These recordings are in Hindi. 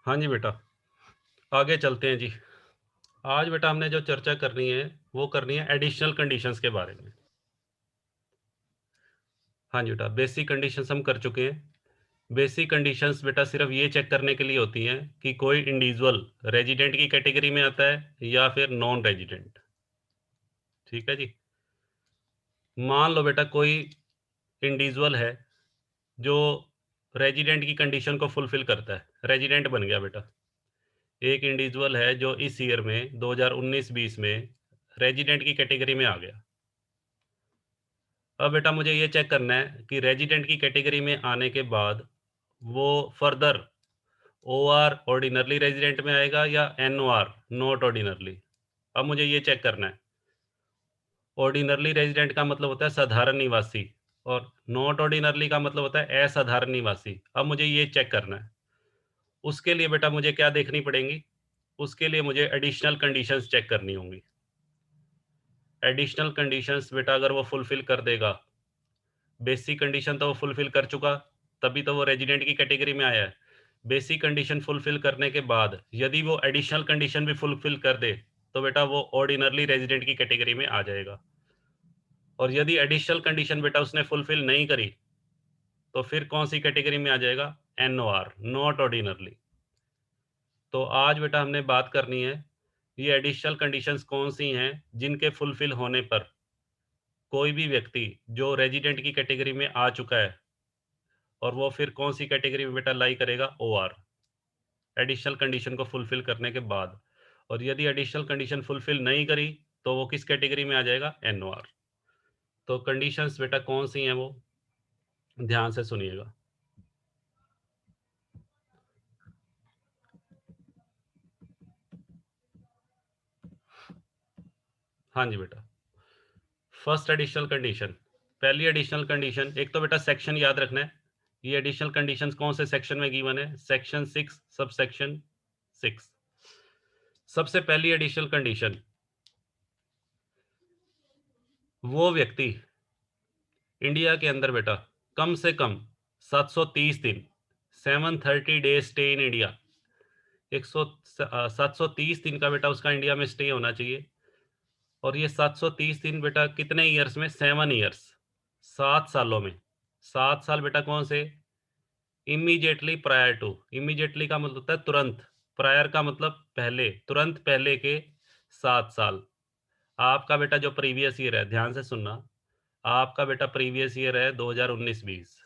हाँ जी बेटा, आगे चलते हैं जी। आज बेटा हमने जो चर्चा करनी है, वो करनी है एडिशनल कंडीशंस के बारे में। हाँ जी बेटा, बेसिक कंडीशंस हम कर चुके हैं। बेसिक कंडीशंस बेटा सिर्फ ये चेक करने के लिए होती हैं कि कोई इंडिविजुअल रेजिडेंट की कैटेगरी में आता है या फिर नॉन रेजिडेंट। ठीक है जी। मान लो बेटा कोई इंडिविजुअल है जो रेजिडेंट की कंडीशन को फुलफिल करता है, रेजिडेंट बन गया बेटा। एक इंडिविजुअल है जो इस ईयर में 2019-20 में रेजिडेंट की कैटेगरी में आ गया। अब बेटा मुझे ये चेक करना है कि रेजिडेंट की कैटेगरी में आने के बाद वो फर्दर ओआर ऑर्डिनरली रेजिडेंट में आएगा या एनओआर नॉट ऑर्डिनरली। अब मुझे ये चेक करना है। ऑर्डिनरली रेजिडेंट का मतलब होता है साधारण निवासी और नॉट ऑर्डिनरली का मतलब होता है असाधारण निवासी। अब मुझे ये चेक करना है। उसके लिए बेटा मुझे क्या देखनी पड़ेगी? उसके लिए मुझे एडिशनल कंडीशंस चेक करनी होंगी। एडिशनल कंडीशंस बेटा अगर वो फुलफिल कर देगा, बेसिक कंडीशन तो वो फुलफिल कर चुका, तभी तो वो रेजिडेंट की कैटेगरी में आया है। बेसिक कंडीशन फुलफिल करने के बाद यदि वो एडिशनल कंडीशन भी फुलफिल कर दे तो बेटा वो ऑर्डिनरली रेजिडेंट की कैटेगरी में आ जाएगा। और यदि एडिशनल कंडीशन बेटा उसने फुलफिल नहीं करी तो फिर कौन सी कैटेगरी में आ जाएगा? NOR not ordinarily. तो आज बेटा हमने बात करनी है ये एडिशनल कंडीशंस कौन सी हैं जिनके फुलफिल होने पर कोई भी व्यक्ति जो रेजिडेंट की कैटेगरी में आ चुका है और वो फिर कौन सी कैटेगरी में बेटा लाई करेगा? ओआर। एडिशनल कंडीशन को फुलफिल करने के बाद। और यदि एडिशनल कंडीशन फुलफिल नहीं करी तो वो किस कैटेगरी में आ जाएगा? एनओआर। तो कंडीशंस बेटा कौन सी हैं वो ध्यान से सुनिएगा। हाँ जी बेटा, फर्स्ट एडिशनल कंडीशन, पहली एडिशनल कंडीशन, एक तो बेटा सेक्शन याद रखना है। ये एडिशनल कंडीशंस कौन से सेक्शन में गिवन है? Section 6 sub section 6। सबसे पहली एडिशनल कंडीशन, वो व्यक्ति इंडिया के अंदर बेटा कम से कम 730 दिन 730 डेज स्टे इन इंडिया, 730 दिन का बेटा उसका इंडिया में स्टे होना चाहिए। और ये 730 दिन बेटा कितने ईयर्स में? 7 ईयर्स, 7 सालों में। 7 साल बेटा कौन से? इमीडिएटली प्रायर टू, इमीडिएटली का मतलब होता है तुरंत, प्रायर का मतलब पहले, तुरंत पहले के 7 साल। आपका बेटा जो प्रीवियस ईयर है, ध्यान से सुनना, आपका बेटा प्रीवियस ईयर है 2019-20,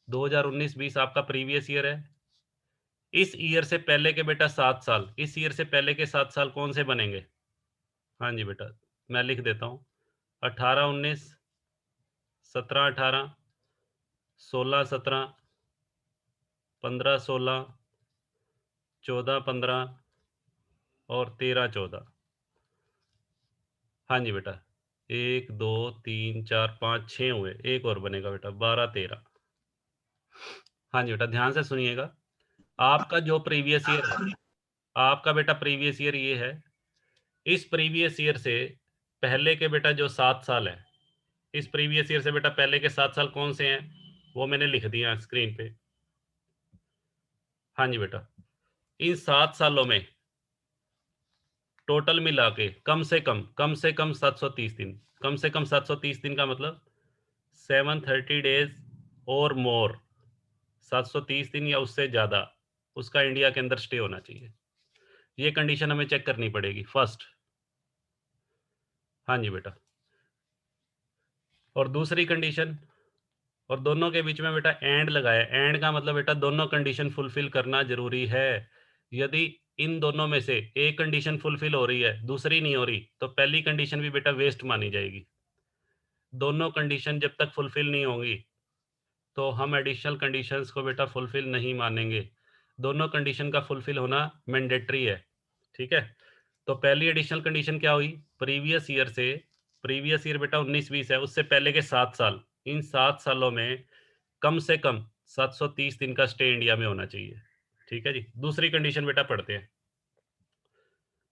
2019-20 आपका प्रीवियस ईयर है। इस ईयर से पहले के बेटा 7 साल, इस ईयर से पहले के 7 साल कौन से बनेंगे? हाँ जी बेटा, मैं लिख देता हूँ। 18-19, 17-18, 16-17, 15-16, 14-15 और 13-14। हाँ जी बेटा, 1 2 3 4 5 6 हुए, एक और बनेगा बेटा 12-13। हाँ जी बेटा, ध्यान से सुनिएगा। आपका जो प्रीवियस ईयर है, आपका बेटा प्रीवियस ईयर ये है। इस प्रीवियस ईयर से पहले के बेटा जो 7 साल है, इस प्रीवियस ईयर से बेटा पहले के 7 साल कौन से हैं? वो मैंने लिख दिया स्क्रीन पे। हाँ जी बेटा, इन 7 सालों में टोटल मिला के कम से कम 730 दिन, कम से कम 730 दिन का मतलब 730 डेज और मोर, 730 दिन या उससे ज़्यादा उसका इंडिया के अंदर स्टे होना चाहिए। ये कंडीशन हमें चेक करनी पड़ेगी फर्स्ट। हाँ जी बेटा, और दूसरी कंडीशन, और दोनों के बीच में बेटा एंड लगाया। एंड का मतलब बेटा दोनों कंडीशन फुलफिल करना जरूरी है। यदि इन दोनों में से एक कंडीशन फुलफिल हो रही है, दूसरी नहीं हो रही, तो पहली कंडीशन भी बेटा वेस्ट मानी जाएगी। दोनों कंडीशन जब तक फुलफिल नहीं होंगी तो हम एडिशनल कंडीशंस को बेटा फुलफिल नहीं मानेंगे। दोनों कंडीशन का फुलफिल होना मैंडेटरी है। ठीक है, तो पहली एडिशनल कंडीशन क्या हुई? प्रीवियस ईयर से, प्रीवियस ईयर बेटा 19-20 है, उससे पहले के 7 साल, इन 7 सालों में कम से कम 730 दिन का स्टे इंडिया में होना चाहिए। ठीक है जी, दूसरी कंडीशन बेटा पढ़ते हैं।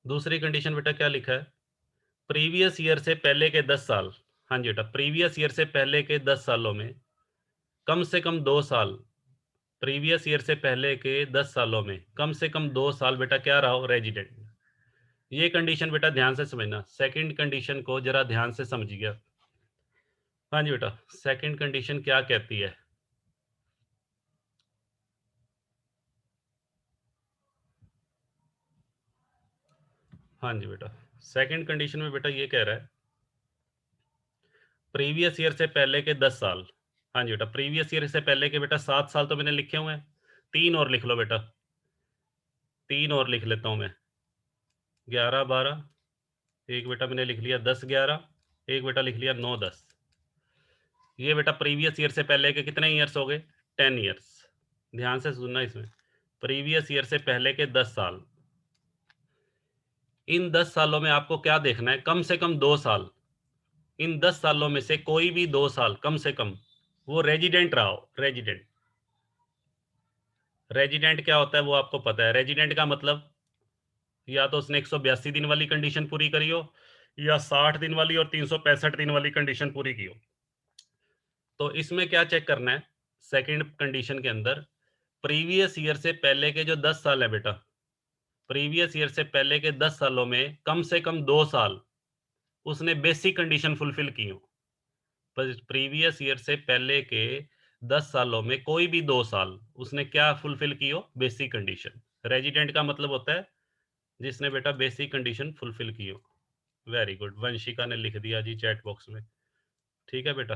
दूसरी कंडीशन बेटा क्या लिखा है? प्रीवियस ईयर से पहले के 10 साल। हाँ जी बेटा, प्रीवियस ईयर से पहले के 10 सालों में कम से कम 2 साल प्रीवियस ईयर से पहले के 10 सालों में कम से कम 2 साल बेटा क्या रहा हो, रेजिडेंट। ये कंडीशन बेटा ध्यान से समझना, सेकंड कंडीशन को जरा ध्यान से समझिएगा। हाँ जी बेटा, सेकंड कंडीशन क्या कहती है? हाँ जी बेटा, सेकंड कंडीशन में बेटा ये कह रहा है प्रीवियस ईयर से पहले के 10 साल। हाँ जी बेटा, प्रीवियस ईयर से पहले के बेटा 7 साल तो मैंने लिखे हुए हैं, 3 और लिख लो बेटा, 3 और लिख लेता हूँ मैं। 11 12, एक बेटा मैंने लिख लिया 10 11, एक बेटा लिख लिया 9 10। ये बेटा प्रीवियस ईयर से पहले के कितने ईयर्स हो गए? 10 ईयर्स। ध्यान से सुनना इसमें, प्रीवियस ईयर से पहले के 10 साल। इन 10 सालों में आपको क्या देखना है? कम से कम 2 साल, इन 10 सालों में से कोई भी 2 साल कम से कम वो रेजिडेंट रहा हो। रेजिडेंट, रेजिडेंट क्या होता है वो आपको पता है। रेजिडेंट का मतलब या तो उसने 182 दिन वाली कंडीशन पूरी करी हो, या 60 दिन वाली और 365 दिन वाली कंडीशन पूरी की हो। तो इसमें क्या चेक करना है? सेकंड कंडीशन के अंदर प्रीवियस ईयर से पहले के जो 10 साल है बेटा, प्रीवियस ईयर से पहले के 10 सालों में कम से कम 2 साल उसने बेसिक कंडीशन फुलफिल की हो। प्रीवियस ईयर से पहले के 10 सालों में कोई भी 2 साल उसने क्या फुलफिल की हो? Basic condition. रेजिडेंट का मतलब होता है जिसने बेटा बेसिक कंडीशन फुलफिल की हो। वेरी गुड, वंशिका ने लिख दिया जी चैट बॉक्स में। ठीक है बेटा,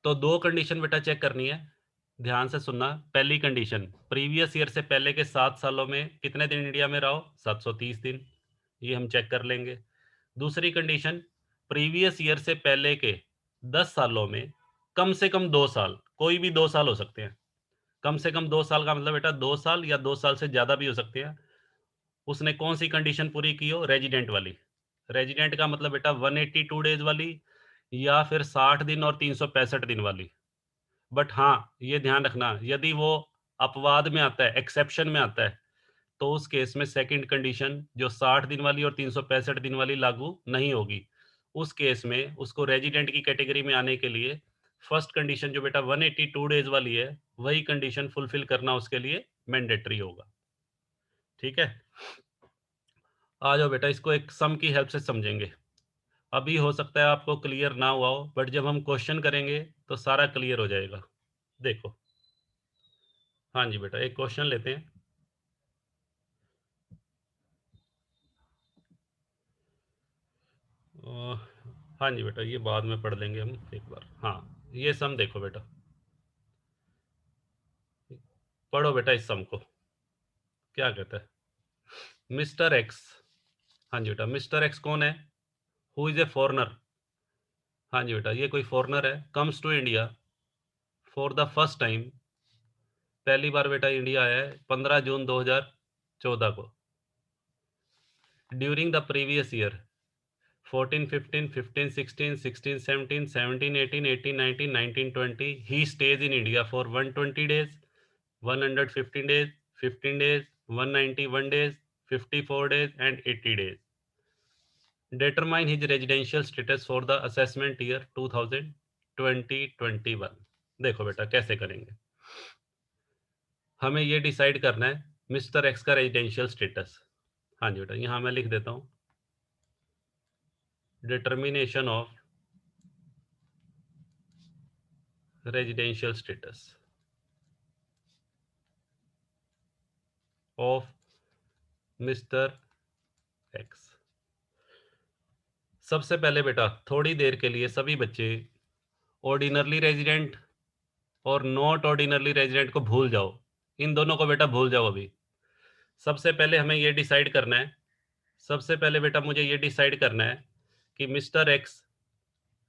तो 2 कंडीशन बेटा चेक करनी है, ध्यान से सुनना। पहली कंडीशन, प्रीवियस ईयर से पहले के 7 सालों में कितने दिन इंडिया में रहा हो? 730 दिन, ये हम चेक कर लेंगे। दूसरी कंडीशन, प्रीवियस ईयर से पहले के 10 सालों में कम से कम 2 साल, कोई भी 2 साल हो सकते हैं। कम से कम 2 साल का मतलब बेटा 2 साल या 2 साल से ज़्यादा भी हो सकते हैं। उसने कौन सी कंडीशन पूरी की हो? रेजिडेंट वाली। रेजिडेंट का मतलब बेटा 182 डेज वाली, या फिर 60 दिन और 365 दिन वाली। बट हाँ, ये ध्यान रखना, यदि वो अपवाद में आता है, एक्सेप्शन में आता है, तो उस केस में सेकंड कंडीशन जो 60 दिन वाली और 365 दिन वाली लागू नहीं होगी। उस केस में उसको रेजिडेंट की कैटेगरी में आने के लिए फर्स्ट कंडीशन जो बेटा 182 डेज वाली है, वही कंडीशन फुलफिल करना उसके लिए मैंडेटरी होगा। ठीक है, आ जाओ बेटा, इसको एक सम की हेल्प से समझेंगे। अभी हो सकता है आपको क्लियर ना हुआ हो, बट जब हम क्वेश्चन करेंगे तो सारा क्लियर हो जाएगा। देखो, हाँ जी बेटा, एक क्वेश्चन लेते हैं। अ, हाँ जी बेटा, ये बाद में पढ़ लेंगे हम एक बार। हाँ, ये सम देखो बेटा, पढ़ो बेटा इस सम को। क्या कहता है? मिस्टर एक्स, हाँ जी बेटा, मिस्टर एक्स कौन है? Who is a foreigner. हाँ जी बेटा, ये कोई फॉरनर है, comes to India for the first time. पहली बार बेटा इंडिया आया है 15 जून 2014 को। During the previous year 14 15 15 16 16 17 17 18 18 19 19 20 he stays in India for 120 days, 115 days, 15 days, 191 days, 54 days and 80 days. Determine his residential status for the assessment year 2020-21। देखो बेटा कैसे करेंगे, हमें ये डिसाइड करना है मिस्टर एक्स का रेजिडेंशियल स्टेटस। हाँ जी बेटा, यहाँ मैं लिख देता हूँ, determination of residential status of mister x. सबसे पहले बेटा थोड़ी देर के लिए सभी बच्चे ऑर्डिनरली रेजिडेंट और नॉट ऑर्डिनरली रेजिडेंट को भूल जाओ। इन दोनों को बेटा भूल जाओ अभी। सबसे पहले हमें ये डिसाइड करना है, सबसे पहले बेटा मुझे ये डिसाइड करना है कि मिस्टर एक्स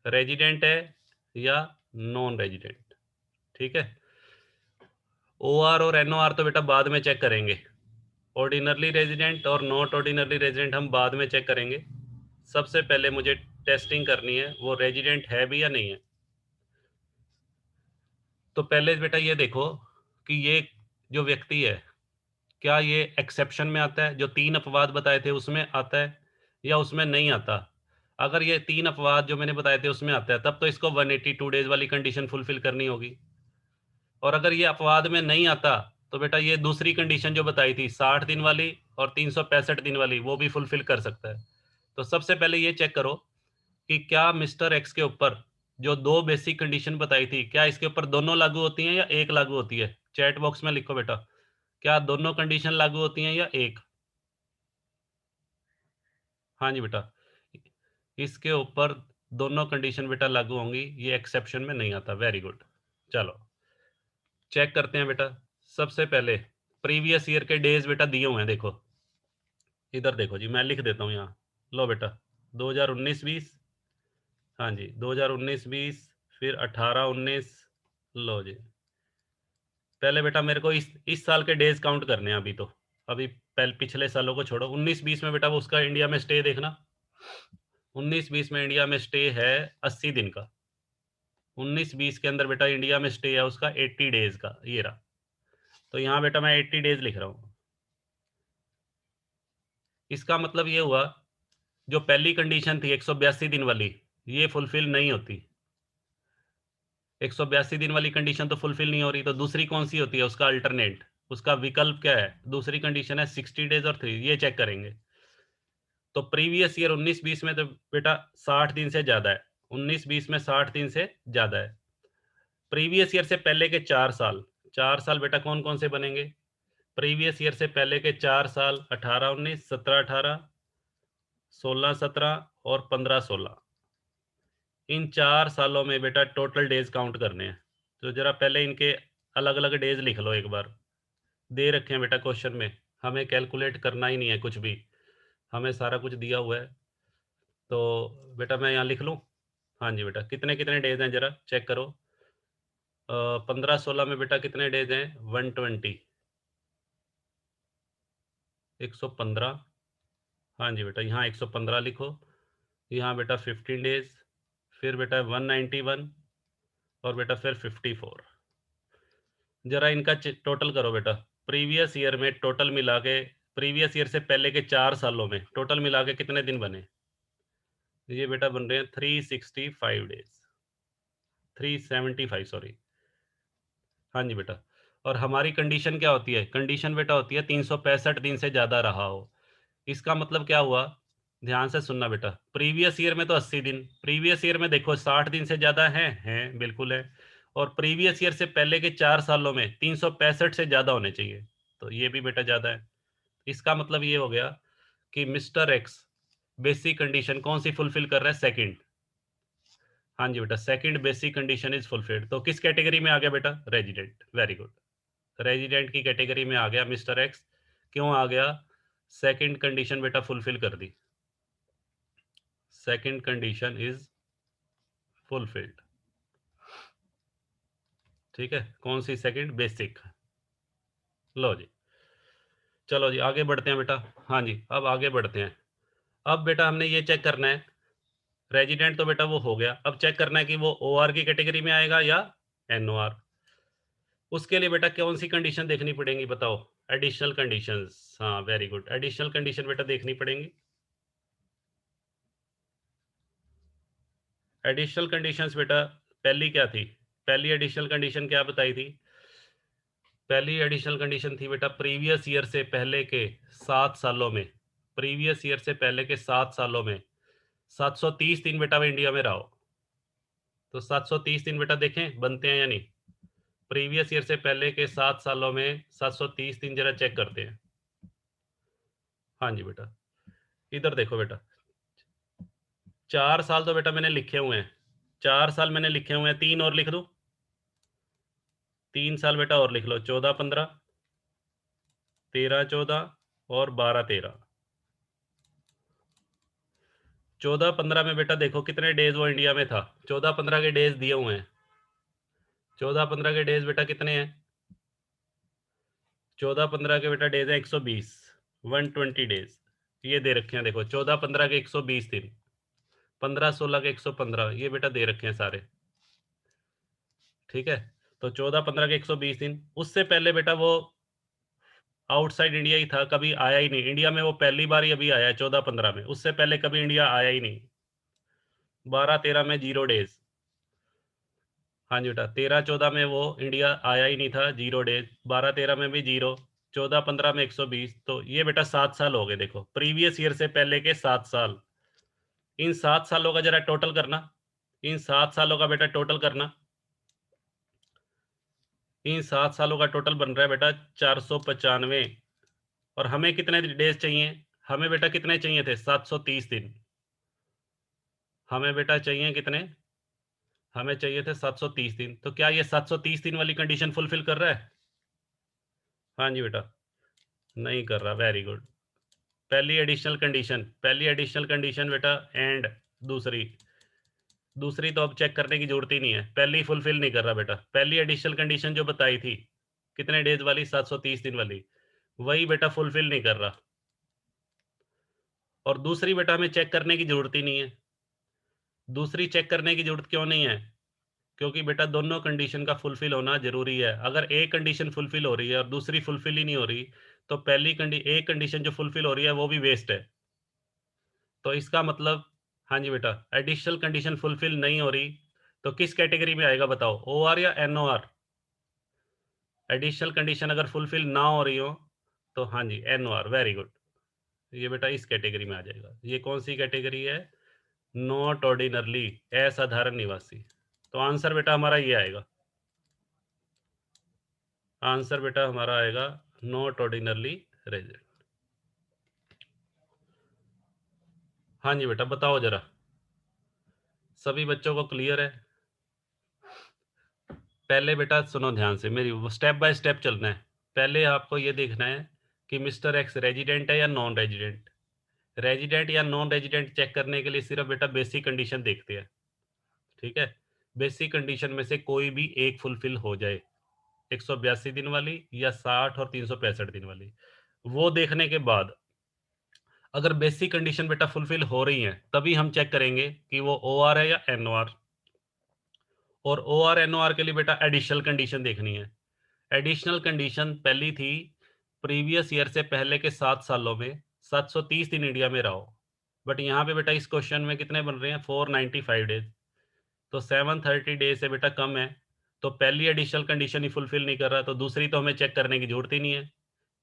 रेजिडेंट है या नॉन रेजिडेंट। ठीक है, ओ आर और एन ओ आर तो बेटा बाद में चेक करेंगे, ऑर्डिनरली रेजिडेंट और नॉट ऑर्डिनरली रेजिडेंट हम बाद में चेक करेंगे। सबसे पहले मुझे टेस्टिंग करनी है वो रेजिडेंट है भी या नहीं है। तो पहले बेटा ये देखो कि ये जो व्यक्ति है, क्या ये एक्सेप्शन में आता है, जो 3 अपवाद बताए थे उसमें आता है या उसमें नहीं आता। अगर ये 3 अपवाद जो मैंने बताए थे उसमें आता है, तब तो इसको 182 डेज वाली कंडीशन फुलफिल करनी होगी। और अगर ये अपवाद में नहीं आता तो बेटा ये दूसरी कंडीशन जो बताई थी 60 दिन वाली और 365 दिन वाली, वो भी फुलफिल कर सकता है। तो सबसे पहले ये चेक करो कि क्या मिस्टर एक्स के ऊपर जो दो बेसिक कंडीशन बताई थी, क्या इसके ऊपर दोनों लागू होती हैं या एक लागू होती है? चैट बॉक्स में लिखो बेटा, क्या दोनों कंडीशन लागू होती हैं या एक? हाँ जी बेटा, इसके ऊपर दोनों कंडीशन बेटा लागू होंगी, ये एक्सेप्शन में नहीं आता। Very good. चलो चेक करते हैं बेटा। सबसे पहले प्रीवियस ईयर के डेज बेटा दिए हुए हैं, देखो इधर देखो जी, मैं लिख देता हूँ यहाँ। लो बेटा 2019-20, हाँ जी 2019-20, फिर 18-19। लो जी, पहले बेटा मेरे को इस साल के डेज काउंट करने हैं अभी तो। अभी पहले पिछले सालों को छोड़ो। 19-20 में बेटा वो उसका इंडिया में स्टे देखना। 19-20 में इंडिया में स्टे है 80 दिन का। 19-20 के अंदर बेटा इंडिया में स्टे है उसका 80 डेज का, ये रहा। तो यहाँ बेटा मैं 80 डेज लिख रहा हूँ। इसका मतलब ये हुआ जो पहली कंडीशन थी 182 दिन वाली, ये फुलफिल नहीं होती। 182 दिन वाली कंडीशन तो फुलफिल नहीं हो रही, तो दूसरी कौन सी होती है? उसका अल्टरनेट, उसका विकल्प क्या है? दूसरी कंडीशन है 60 डेज और 3, ये चेक करेंगे। तो प्रीवियस ईयर 19-20 में तो बेटा 60 दिन से ज़्यादा है। 19-20 में 60 दिन से ज़्यादा है। प्रीवियस ईयर से पहले के 4 साल, 4 साल बेटा कौन कौन से बनेंगे? प्रीवियस ईयर से पहले के 4 साल 18-19, 17-18, 16-17 और 15-16। इन 4 सालों में बेटा टोटल डेज काउंट करने हैं। तो जरा पहले इनके अलग अलग डेज लिख लो एक बार। दे रखे हैं बेटा क्वेश्चन में, हमें कैलकुलेट करना ही नहीं है कुछ भी, हमें सारा कुछ दिया हुआ है। तो बेटा मैं यहाँ लिख लूँ? हाँ जी बेटा, कितने कितने डेज हैं जरा चेक करो। 15-16 में बेटा कितने डेज हैं? 120, 115। हाँ जी बेटा, यहाँ 115 लिखो। यहाँ बेटा 15 डेज, फिर बेटा 191 और बेटा फिर 54। जरा इनका टोटल करो बेटा। प्रीवियस ईयर में टोटल मिला के, प्रीवियस ईयर से पहले के 4 सालों में टोटल मिला के कितने दिन बने? ये बेटा बन रहे हैं 365 डेज, 375 सॉरी। हाँ जी बेटा। और हमारी कंडीशन क्या होती है? कंडीशन बेटा होती है 365 दिन से ज़्यादा रहा हो। इसका मतलब क्या हुआ? ध्यान से सुनना बेटा। प्रीवियस ईयर में तो 80 दिन, प्रीवियस ईयर में देखो 60 दिन से ज़्यादा हैं बिल्कुल है। और प्रीवियस ईयर से पहले के 4 सालों में 365 से ज़्यादा होने चाहिए, तो ये भी बेटा ज़्यादा है। इसका मतलब ये हो गया कि मिस्टर एक्स बेसिक कंडीशन कौन सी फुलफिल कर रहा है? सेकंड। हाँ जी बेटा, second basic condition is fulfilled. तो किस कैटेगरी में आ गया बेटा? रेजिडेंट। वेरी गुड, रेजिडेंट की कैटेगरी में आ गया मिस्टर एक्स। क्यों आ गया? सेकंड कंडीशन बेटा फुलफिल कर दी। Second condition is fulfilled. ठीक है, कौन सी? Second basic. लो जी, चलो जी आगे बढ़ते हैं बेटा। हाँ जी, अब आगे बढ़ते हैं। अब बेटा हमने ये चेक करना है, रेजिडेंट तो बेटा वो हो गया, अब चेक करना है कि वो ओआर की कैटेगरी में आएगा या एनओआर। उसके लिए बेटा कौन सी कंडीशन देखनी पड़ेगी बताओ? Additional conditions. हाँ वेरी गुड, एडिशनल कंडीशन बेटा देखनी पड़ेंगी। एडिशनल कंडीशंस बेटा पहली क्या थी? पहली एडिशनल कंडीशन क्या बताई थी? पहली एडिशनल कंडीशन थी बेटा प्रीवियस ईयर से पहले के 7 सालों में, प्रीवियस ईयर से पहले के 7 सालों में 730 दिन बेटा वो इंडिया में रहा हो। तो 730 दिन बेटा देखें बनते हैं या नहीं? प्रीवियस ईयर से पहले के 7 सालों में 730 दिन जरा चेक करते हैं। हाँ जी बेटा, इधर देखो बेटा, 4 साल तो बेटा मैंने लिखे हुए हैं, 4 साल मैंने लिखे हुए हैं, 3 और लिख दूं? 3 साल बेटा और लिख लो, 14-15, 13-14 और 12-13। 14-15 में बेटा देखो कितने डेज वो इंडिया में था, 14-15 के डेज दिए हुए हैं। 14-15 के डेज बेटा कितने हैं? 14-15 के बेटा डेज है 120, 120 डेज ये दे रखे हैं। देखो 14-15 के 120 दिन, 15-16 के 115, ये बेटा दे रखे हैं सारे। ठीक है, तो 14-15 के 120 दिन। उससे पहले बेटा वो आउटसाइड इंडिया ही था, कभी आया ही नहीं इंडिया में। वो पहली बार ही अभी आया है 14-15 में, उससे पहले कभी इंडिया आया ही नहीं। 12-13 में 0 डेज, हाँ जी बेटा, 13-14 में वो इंडिया आया ही नहीं था, 0 डेज़, 12-13 में भी 0, 14-15 में 120, तो ये बेटा 7 साल हो गए देखो, प्रीवियस ईयर से पहले के 7 साल। इन 7 सालों का ज़रा टोटल करना, इन 7 सालों का बेटा टोटल करना, इन 7 सालों का टोटल बन रहा है बेटा 495। और हमें कितने डेज़ चाहिए? हमें बेटा कितने चाहिए थे? 730 दिन। हमें बेटा चाहिए कितने? हमें चाहिए थे 730 दिन। तो क्या ये 730 दिन वाली कंडीशन फुलफ़िल कर रहा है? हाँ जी बेटा, नहीं कर रहा, वेरी गुड। पहली एडिशनल कंडीशन बेटा एंड दूसरी, दूसरी तो अब चेक करने की ज़रूरत ही नहीं है, पहली फुलफ़िल नहीं कर रहा बेटा। पहली एडिशनल कंडीशन जो बताई थी, कितने डेज़ वाली? 730 दिन वाली, वही बेटा फुलफ़िल नहीं कर रहा। और दूसरी बेटा हमें चेक करने की ज़रूरत ही नहीं है। दूसरी चेक करने की ज़रूरत क्यों नहीं है? क्योंकि बेटा दोनों कंडीशन का फुलफ़िल होना ज़रूरी है। अगर एक कंडीशन फुलफ़िल हो रही है और दूसरी फुलफ़िल ही नहीं हो रही, तो पहली एक कंडीशन जो फुलफ़िल हो रही है, वो भी वेस्ट है। तो इसका मतलब, हाँ जी बेटा, एडिशनल कंडीशन फुलफ़िल नहीं हो रही, तो किस कैटेगरी में आएगा बताओ? ओआर या एनओआर? एडिशनल कंडीशन अगर फुलफ़िल ना हो रही हो, तो हाँ जी, एनओआर, वेरी गुड। ये बेटा इस कैटेगरी में आ जाएगा। ये कौन-सी कैटेगरी है? नॉट ऑर्डिनरली, असाधारण निवासी। तो आंसर बेटा हमारा ये आएगा। आंसर बेटा हमारा आएगा नॉट ऑर्डिनरली रेज़िडेंट। हाँ जी बेटा, बताओ ज़रा। सभी बच्चों को क्लियर है? पहले बेटा सुनो ध्यान से, मेरी स्टेप बाय स्टेप चलना है। पहले आपको ये देखना है कि मिस्टर एक्स रेज़िडेंट है या नॉन रेज़िडेंट। रेज़िडेंट या नॉन रेज़िडेंट चेक करने के लिए सिर्फ़ बेटा बेसिक कंडीशन देखते हैं, ठीक है? बेसिक कंडीशन में से कोई भी एक फुलफ़िल हो जाए, 182 दिन वाली या 60 और 365 दिन वाली। वो देखने के बाद अगर बेसिक कंडीशन बेटा फुलफ़िल हो रही हैं, तभी हम चेक करेंगे कि वो ओआर है या एनओआर। और ओआर, एनओआर के लिए बेटा एडिशनल कंडीशन देखनी है। एडिशनल कंडीशन पहली थी, प्रीवियस ईयर से पहले के 7 सालों में 730 दिन इंडिया में रहा हो। बट यहाँ पे बेटा इस क्वेश्चन में कितने बन रहे हैं? 495 डेज़। तो 730 डेज़ से बेटा कम है, तो पहली एडिशनल कंडीशन ही फुलफ़िल नहीं कर रहा, तो दूसरी तो हमें चेक करने की ज़रूरत ही नहीं है,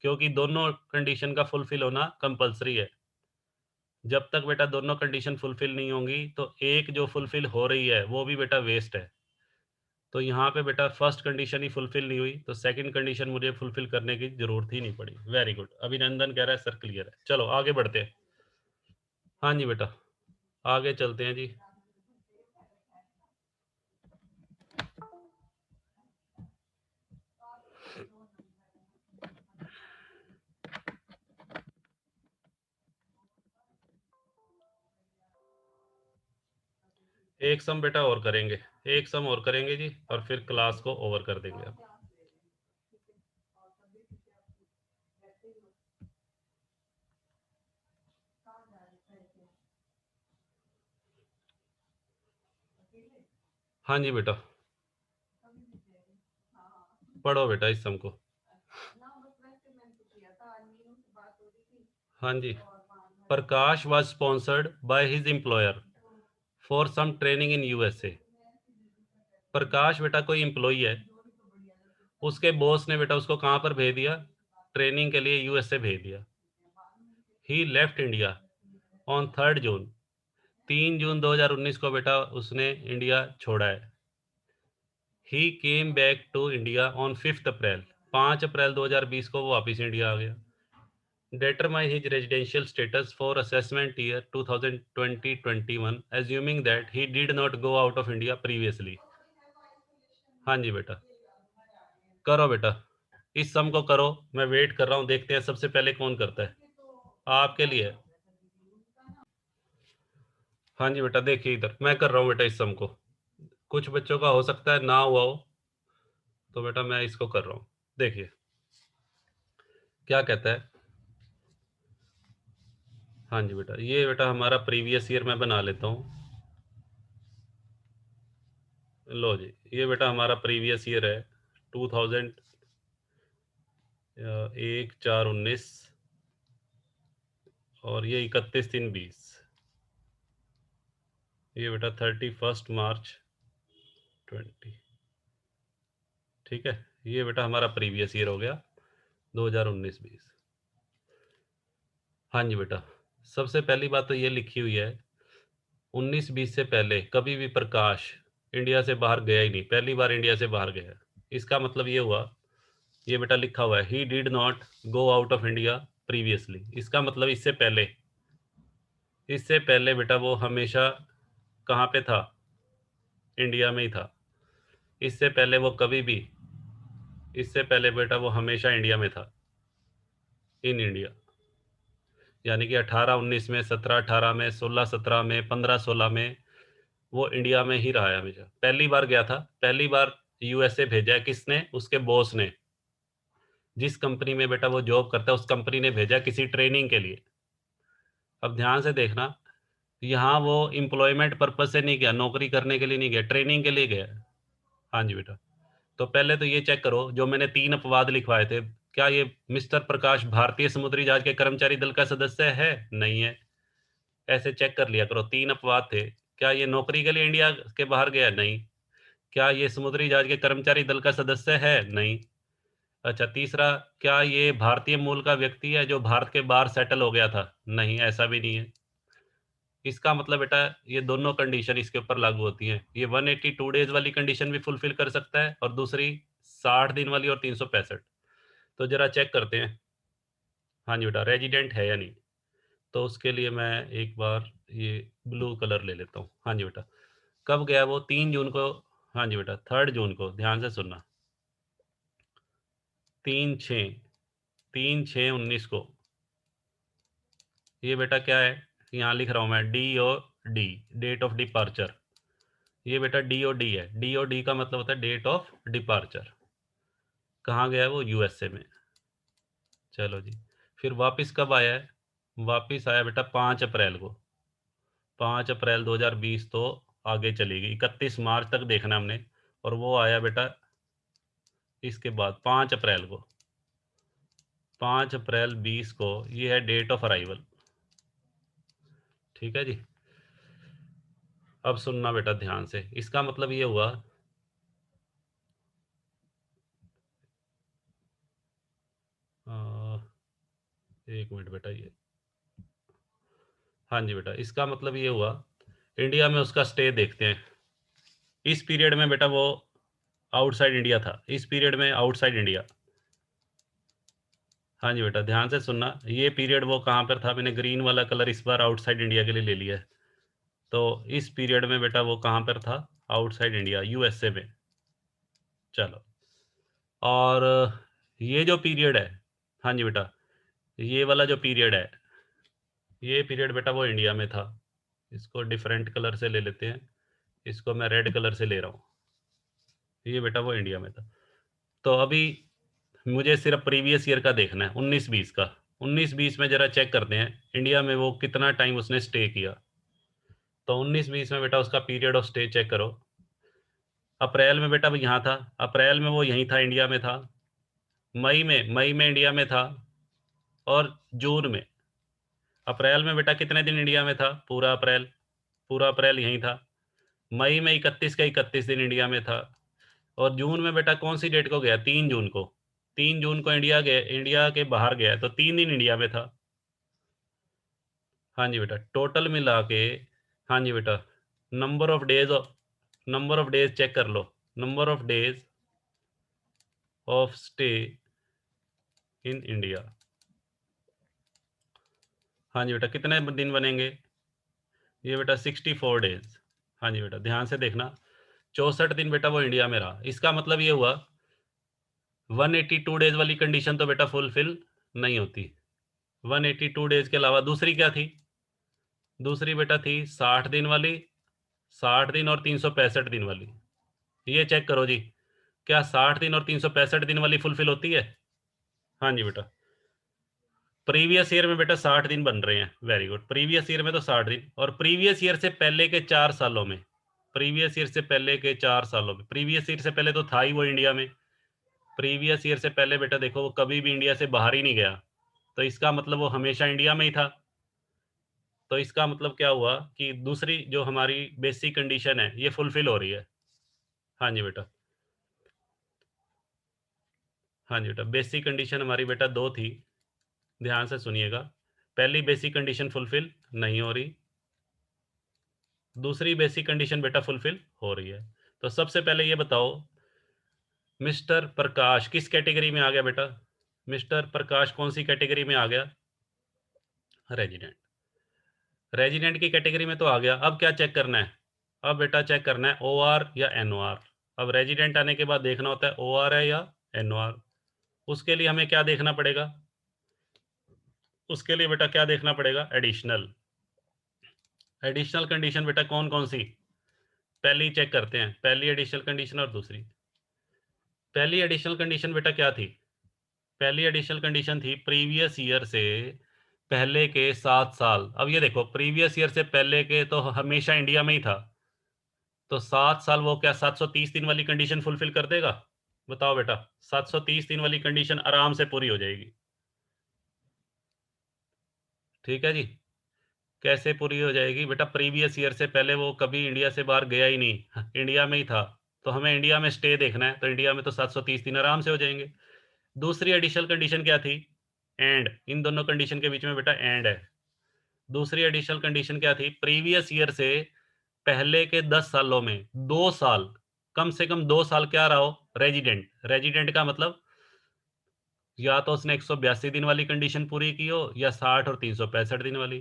क्योंकि दोनों कंडीशन का फुलफ़िल होना कंपल्सरी है। जब तक बेटा दोनों कंडीशन फुलफ़िल नहीं होंगी, तो एक जो फुलफ़िल हो रही है, वो भी बेटा वेस्ट है। तो यहाँ पे बेटा फर्स्ट कंडीशन ही फुलफ़िल नहीं हुई, तो सेकंड कंडीशन मुझे फुलफ़िल करने की ज़रूरत ही नहीं पड़ी। वेरी गुड, अभिनंदन कह रहा है सर क्लियर है। चलो आगे बढ़ते हैं। हाँ जी बेटा, आगे चलते हैं जी। एक सम बेटा और करेंगे, एक सम और करेंगे जी, और फिर क्लास को ओवर कर देंगे अब। हाँ जी बेटा, पढ़ो बेटा इस सम को। हाँ जी, प्रकाश was sponsored by his employer for some training in USA। प्रकाश बेटा कोई एम्प्लॉई है, उसके बॉस ने बेटा उसको कहाँ पर भेज दिया? ट्रेनिंग के लिए यूएसए भेज दिया। He left India on 3 June, 3 जून 2019 को बेटा उसने इंडिया छोड़ा है। He came back to India on 5 April, 5 अप्रैल 2020 को वो वापस इंडिया आ गया। Determine his residential status for assessment year 2020-21, assuming that he did not go out of India previously। हाँ जी बेटा, करो बेटा, इस सम को करो। मैं वेट कर रहा हूँ, देखते हैं सबसे पहले कौन करता है। आपके लिए। हाँ जी बेटा, देखिए इधर मैं कर रहा हूँ बेटा इस सम को। कुछ बच्चों का हो सकता है ना हुआ हो, तो बेटा मैं इसको कर रहा हूँ। देखिए क्या कहता है। हाँ जी बेटा, ये बेटा हमारा प्रीवियस ईयर मैं बना लेता हूँ। लो जी, ये बेटा हमारा प्रीवियस ईयर है 2000, 1/4/19, और ये 31/3/20। ये बेटा 31 मार्च 20। ठीक है, ये बेटा हमारा प्रीवियस ईयर हो गया 2019-20। हाँ जी बेटा, सबसे पहली बात तो ये लिखी हुई है 19-20 से पहले कभी भी प्रकाश इंडिया से बाहर गया ही नहीं, पहली बार इंडिया से बाहर गया। इसका मतलब ये हुआ, ये बेटा लिखा हुआ है he did not go out of India previously. इसका मतलब इससे पहले बेटा वो हमेशा कहाँ पे था, इंडिया में ही था। इससे पहले वो कभी भी, इससे पहले बेटा वो हमेशा इंडिया में था, इन इंडिया। यानी कि 18-19 में, 17-18 में, 16-17 में, 15-16 में वो इंडिया में ही रहा है हमेशा। पहली बार गया था, पहली बार यूएसए भेजा है किसने, उसके बॉस ने। जिस कंपनी में बेटा वो जॉब करता है उस कंपनी ने भेजा किसी ट्रेनिंग के लिए। अब ध्यान से देखना, यहाँ वो एम्प्लॉयमेंट पर्पज से नहीं गया, नौकरी करने के लिए नहीं गया, ट्रेनिंग के लिए गया। हाँ जी बेटा, तो पहले तो ये चेक करो जो मैंने 3 अपवाद लिखवाए थे, क्या ये मिस्टर प्रकाश भारतीय समुद्री जहाज के कर्मचारी दल का सदस्य है? नहीं है। ऐसे चेक कर लिया करो, 3 अपवाद थे। क्या ये नौकरी के लिए इंडिया के बाहर गया? नहीं। क्या ये समुद्री जहाज के कर्मचारी दल का सदस्य है? नहीं। अच्छा, तीसरा, क्या ये भारतीय मूल का व्यक्ति है जो भारत के बाहर सेटल हो गया था? नहीं, ऐसा भी नहीं है। इसका मतलब बेटा ये दोनों कंडीशन इसके ऊपर लागू होती हैं। ये 182 डेज वाली कंडीशन भी फुलफिल कर सकता है और दूसरी 60 दिन वाली और 365। तो जरा चेक करते हैं, हाँ जी बेटा, रेजिडेंट है या नहीं। तो उसके लिए मैं एक बार ये ब्लू कलर ले लेता हूँ। हाँ जी बेटा, कब गया वो? 3 जून को। हाँ जी बेटा, 3 जून को, ध्यान से सुनना। 3/6 को। ये बेटा क्या है, यहाँ लिख रहा हूँ मैं, D O D, date of departure. ये बेटा डी ओ डी है। डी ओ डी का मतलब होता है डेट ऑफ डिपार्चर। कहाँ गया है वो? यूएसए में। चलो जी, फिर वापस कब आया है? वापस आया बेटा 5 अप्रैल को। 5 अप्रैल 2020 तो आगे चली गई, 31 मार्च तक देखना हमने। और वो आया बेटा इसके बाद 5 अप्रैल को। 5 अप्रैल 20 को ये है डेट ऑफ अराइवल। ठीक है जी, अब सुनना बेटा ध्यान से। इसका मतलब ये हुआ, एक मिनट बेटा, ये, हाँ जी बेटा, इसका मतलब ये हुआ इंडिया में उसका स्टे देखते हैं। इस पीरियड में बेटा वो आउटसाइड इंडिया था, इस पीरियड में आउटसाइड इंडिया। हाँ जी बेटा, ध्यान से सुनना, ये पीरियड वो कहाँ पर था, मैंने ग्रीन वाला कलर इस बार आउटसाइड इंडिया के लिए ले लिया है। तो इस पीरियड में बेटा वो कहाँ पर था? आउटसाइड इंडिया, यूएसए में। चलो, और ये जो पीरियड है, हाँ जी बेटा, ये वाला जो पीरियड है, ये पीरियड बेटा वो इंडिया में था। इसको डिफरेंट कलर से ले लेते हैं, इसको मैं रेड कलर से ले रहा हूँ। ये बेटा वो इंडिया में था। तो अभी मुझे सिर्फ प्रीवियस ईयर का देखना है, 19-20 का। 19-20 में जरा चेक करते हैं इंडिया में वो कितना टाइम उसने स्टे किया। तो 19-20 में बेटा उसका पीरियड ऑफ स्टे चेक करो। अप्रैल में बेटा वो यहाँ था, अप्रैल में वो यहीं था, इंडिया में था। मई में इंडिया में था। और जून में, अप्रैल में बेटा कितने दिन इंडिया में था? पूरा अप्रैल, पूरा अप्रैल यहीं था। मई में 31 का 31 दिन इंडिया में था। और जून में बेटा कौन सी डेट को गया? 3 जून को। 3 जून को इंडिया गया, इंडिया के बाहर गया, तो 3 दिन इंडिया में था। हाँ जी बेटा, टोटल मिला के, हाँ जी बेटा, नंबर ऑफ डेज चेक कर लो, number of days of stay in India. हाँ जी बेटा, कितने दिन बनेंगे? ये बेटा 64 डेज। हाँ जी बेटा, ध्यान से देखना, 64 दिन बेटा वो इंडिया में रहा। इसका मतलब ये हुआ 182 डेज वाली कंडीशन तो बेटा फुलफिल नहीं होती। 182 डेज के अलावा दूसरी क्या थी? दूसरी बेटा थी 60 दिन वाली, 60 दिन और 365 दिन वाली। ये चेक करो जी, क्या 60 दिन और 365 दिन वाली फुलफिल होती है? हाँ जी बेटा, प्रीवियस ईयर में बेटा 60 दिन बन रहे हैं। वेरी गुड, प्रीवियस ईयर में तो 60 दिन, और प्रीवियस ईयर से पहले के 4 सालों में, प्रीवियस ईयर से पहले के 4 सालों में, प्रीवियस ईयर से पहले तो था ही वो इंडिया में। प्रीवियस ईयर से पहले बेटा देखो वो कभी भी इंडिया से बाहर ही नहीं गया, तो इसका मतलब वो हमेशा इंडिया में ही था। तो इसका मतलब क्या हुआ कि दूसरी जो हमारी बेसिक कंडीशन है ये फुलफिल हो रही है। हाँ जी बेटा, हाँ जी बेटा, बेसिक कंडीशन हमारी बेटा 2 थी, ध्यान से सुनिएगा। पहली बेसिक कंडीशन फुलफिल नहीं हो रही, दूसरी बेसिक कंडीशन बेटा फुलफिल हो रही है। तो सबसे पहले ये बताओ, मिस्टर प्रकाश किस कैटेगरी में आ गया बेटा? मिस्टर प्रकाश कौन सी कैटेगरी में आ गया? रेजिडेंट। रेजिडेंट की कैटेगरी में तो आ गया, अब क्या चेक करना है? अब बेटा चेक करना है ओआर या एनओआर। अब रेजिडेंट आने के बाद देखना होता है ओआर है या एनओआर। उसके लिए हमें क्या देखना पड़ेगा? उसके लिए बेटा क्या देखना पड़ेगा? एडिशनल। एडिशनल कंडीशन बेटा कौन कौन सी? पहली चेक करते हैं, पहली एडिशनल कंडीशन और दूसरी। पहली एडिशनल कंडीशन बेटा क्या थी? पहली एडिशनल कंडीशन थी प्रीवियस ईयर से पहले के 7 साल। अब ये देखो, प्रीवियस ईयर से पहले के तो हमेशा इंडिया में ही था, तो 7 साल वो क्या 730 दिन वाली कंडीशन फुलफिल कर देगा? बताओ बेटा, 730 दिन वाली कंडीशन आराम से पूरी हो जाएगी। ठीक है जी। कैसे पूरी हो जाएगी बेटा? प्रीवियस ईयर से पहले वो कभी इंडिया से बाहर गया ही नहीं, इंडिया में ही था, तो हमें इंडिया में स्टे देखना है, तो इंडिया में तो 730 दिन आराम से हो जाएंगे। दूसरी एडिशनल कंडीशन क्या थी? एंड। इन दोनों कंडीशन के बीच में बेटा एंड है। दूसरी एडिशनल कंडीशन क्या थी? प्रीवियस ईयर से पहले के 10 सालों में 2 साल, कम से कम 2 साल क्या रहा हो? रेजिडेंट। रेजिडेंट का मतलब या तो उसने 182 दिन वाली कंडीशन पूरी की हो या 60 और 365 दिन वाली।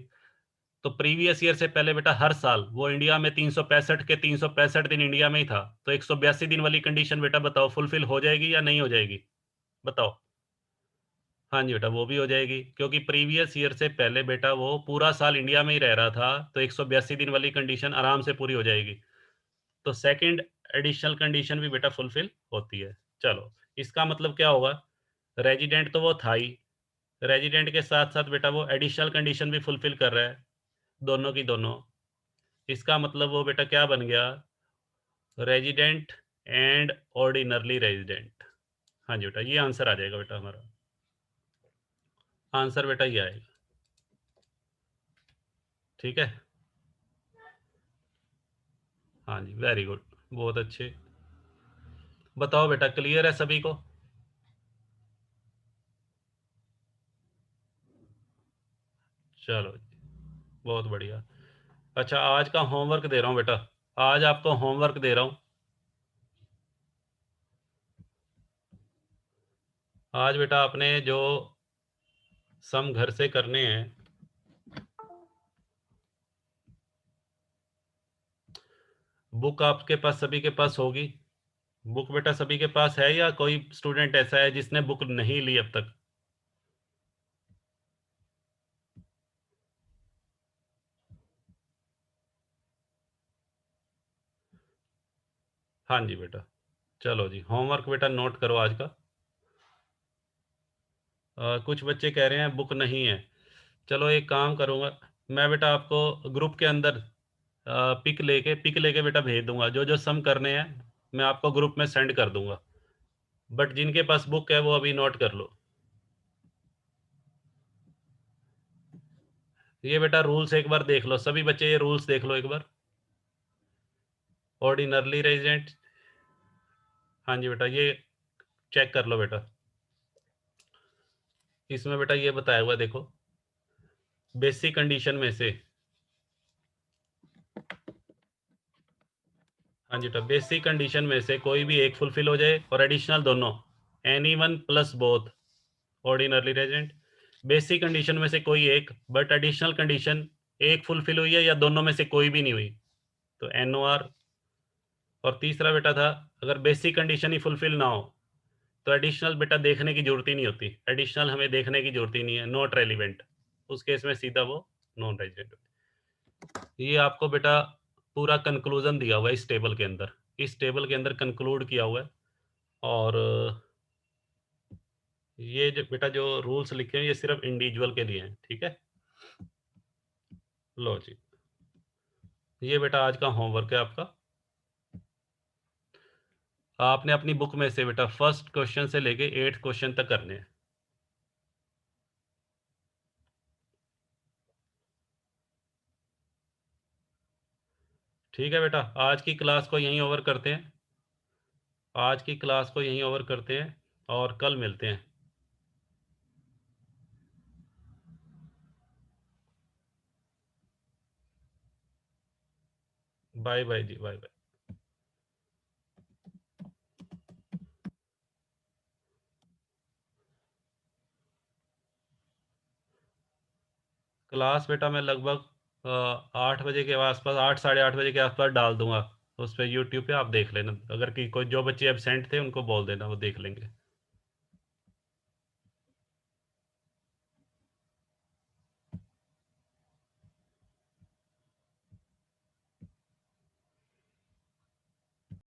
तो प्रीवियस ईयर से पहले बेटा हर साल वो इंडिया में 365 के 365 दिन इंडिया में ही था, तो 182 दिन वाली कंडीशन बेटा बताओ फुलफिल हो जाएगी या नहीं हो जाएगी? बताओ। हाँ जी बेटा, वो भी हो जाएगी, क्योंकि प्रीवियस ईयर से पहले बेटा वो पूरा साल इंडिया में ही रह रहा था, तो 182 दिन वाली कंडीशन आराम से पूरी हो जाएगी। तो सेकंड एडिशनल कंडीशन भी बेटा फुलफिल होती है। चलो, इसका मतलब क्या होगा? रेजिडेंट तो वो था ही, रेजिडेंट के साथ साथ बेटा वो एडिशनल कंडीशन भी फुलफिल कर रहा है, दोनों की दोनों। इसका मतलब वो बेटा क्या बन गया? Resident and ordinarily resident. हाँ जी बेटा, ये आंसर आ जाएगा बेटा हमारा। आंसर बेटा ये आएगा। ठीक है। हाँ जी, वेरी गुड, बहुत अच्छे। बताओ बेटा, क्लियर है सभी को? चलो जी, बहुत बढ़िया। अच्छा, आज का होमवर्क दे रहा हूँ बेटा, आज आपको होमवर्क दे रहा हूँ। आज बेटा आपने जो सम घर से करने हैं, बुक आपके पास सभी के पास होगी? बुक बेटा सभी के पास है या कोई स्टूडेंट ऐसा है जिसने बुक नहीं ली अब तक? हाँ जी बेटा। चलो जी, होमवर्क बेटा नोट करो आज का। कुछ बच्चे कह रहे हैं बुक नहीं है। चलो एक काम करूँगा, मैं बेटा आपको ग्रुप के अंदर पिक लेके बेटा भेज दूंगा, जो जो सम करने हैं मैं आपको ग्रुप में सेंड कर दूंगा। बट जिनके पास बुक है वो अभी नोट कर लो। ये बेटा रूल्स एक बार देख लो, सभी बच्चे ये रूल्स देख लो एक बार। ऑर्डिनरली रेजिडेंट, हाँ जी बेटा, ये चेक कर लो बेटा। इसमें बेटा ये बताया हुआ देखो, बेसिक कंडीशन में से, हाँ जी बेटा, बेसिक कंडीशन में से कोई भी एक फुलफिल हो जाए और एडिशनल दोनों, any one plus both, ordinarily resident. Basic condition में से कोई एक, बट एडिशनल कंडीशन एक फुलफिल हुई है या दोनों में से कोई भी नहीं हुई, तो एनओआर। और तीसरा बेटा था, अगर बेसिक कंडीशन ही फुलफिल ना हो तो एडिशनल बेटा देखने की जरूरत ही नहीं होती, एडिशनल हमें देखने की जरूरत ही नहीं है, नॉट रेलिवेंट। उस केस में सीधा वो नॉन रेजिडेंट। ये आपको बेटा पूरा कंक्लूजन दिया हुआ है इस टेबल के अंदर, इस टेबल के अंदर कंक्लूड किया हुआ है। और ये जो बेटा जो रूल्स लिखे हैं ये सिर्फ इंडिविजुअल के लिए हैं, ठीक है? लो जी, ये बेटा आज का होमवर्क है आपका। आपने अपनी बुक में से बेटा फर्स्ट क्वेश्चन से लेके 8th क्वेश्चन तक करने हैं। ठीक है बेटा, आज की क्लास को यहीं ओवर करते हैं, आज की क्लास को यहीं ओवर करते हैं। और कल मिलते हैं। बाय बाय जी, बाय बाय। क्लास बेटा मैं लगभग 8 बजे के आसपास, 8 साढ़े 8 बजे के आसपास डाल दूंगा उस पर यूट्यूब पे, आप देख लेना। अगर कि कोई जो बच्चे एबसेंट थे उनको बोल देना, वो देख लेंगे।